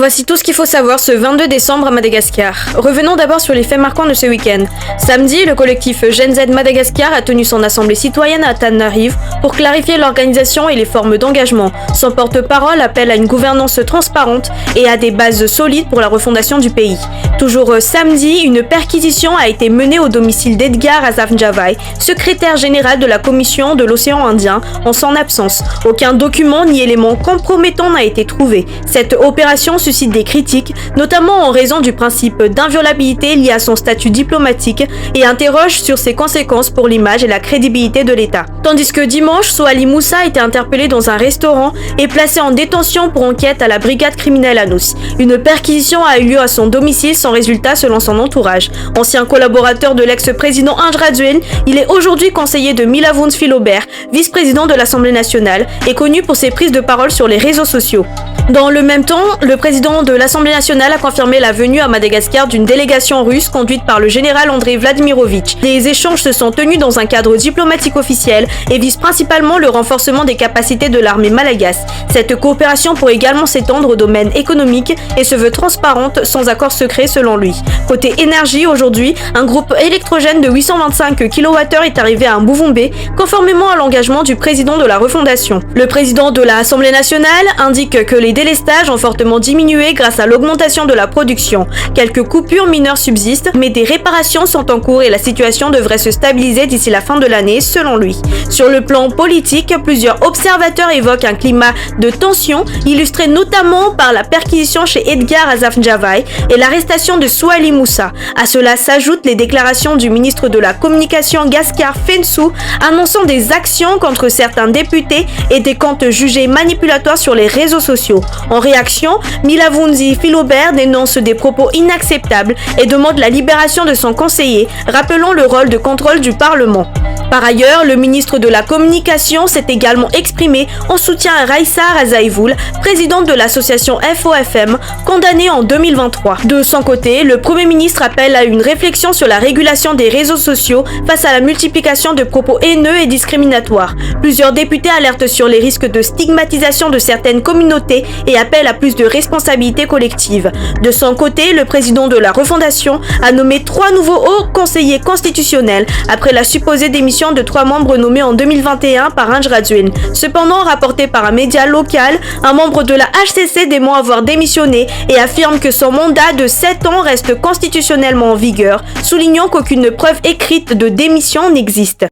Voici tout ce qu'il faut savoir ce 22 décembre à Madagascar. Revenons d'abord sur les faits marquants de ce week-end. Samedi, le collectif Gen Z Madagascar a tenu son assemblée citoyenne à Tananarive pour clarifier l'organisation et les formes d'engagement. Son porte-parole appelle à une gouvernance transparente et à des bases solides pour la refondation du pays. Toujours samedi, une perquisition a été menée au domicile d'Edgar Azafnjavai, secrétaire général de la Commission de l'océan Indien, en son absence. Aucun document ni élément compromettant n'a été trouvé. Cette opération suscite des critiques, notamment en raison du principe d'inviolabilité lié à son statut diplomatique et interroge sur ses conséquences pour l'image et la crédibilité de l'État. Tandis que dimanche, Soali Moussa a été interpellé dans un restaurant et placé en détention pour enquête à la brigade criminelle à Nous. Une perquisition a eu lieu à son domicile sans résultat selon son entourage. Ancien collaborateur de l'ex-président Ange Radzuel, il est aujourd'hui conseiller de Milavouns Philobert, vice-président de l'Assemblée nationale, et connu pour ses prises de parole sur les réseaux sociaux. Dans le même temps, le président de l'Assemblée nationale a confirmé la venue à Madagascar d'une délégation russe conduite par le général Andrei Vladimirovitch. Les échanges se sont tenus dans un cadre diplomatique officiel et visent principalement le renforcement des capacités de l'armée malgache. Cette coopération pourrait également s'étendre au domaine économique et se veut transparente sans accord secret selon lui. Côté énergie, aujourd'hui, un groupe électrogène de 825 kWh est arrivé à Mbuvumbe, conformément à l'engagement du président de la refondation. Le président de l'Assemblée nationale indique que les délestages ont fortement diminué grâce à l'augmentation de la production. Quelques coupures mineures subsistent, mais des réparations sont en cours et la situation devrait se stabiliser d'ici la fin de l'année, selon lui. Sur le plan politique, plusieurs observateurs évoquent un climat de tension, illustré notamment par la perquisition chez Edgar Azafnjavai et l'arrestation de Soali Moussa. À cela s'ajoutent les déclarations du ministre de la Communication Gaskar Fensou, annonçant des actions contre certains députés et des comptes jugés manipulatoires sur les réseaux sociaux. En réaction, Milavouns Philobert dénonce des propos inacceptables et demande la libération de son conseiller, rappelant le rôle de contrôle du Parlement. Par ailleurs, le ministre de la Communication s'est également exprimé en soutien à Raissa Razaïvoul, présidente de l'association FOFM, condamnée en 2023. De son côté, le Premier ministre appelle à une réflexion sur la régulation des réseaux sociaux face à la multiplication de propos haineux et discriminatoires. Plusieurs députés alertent sur les risques de stigmatisation de certaines communautés et appellent à plus de responsabilité collective. De son côté, le président de la refondation a nommé 3 nouveaux hauts conseillers constitutionnels après la supposée démission de 3 membres nommés en 2021 par Ange Radzuel. Cependant, rapporté par un média local, un membre de la HCC dément avoir démissionné et affirme que son mandat de 7 ans reste constitutionnellement en vigueur, soulignant qu'aucune preuve écrite de démission n'existe.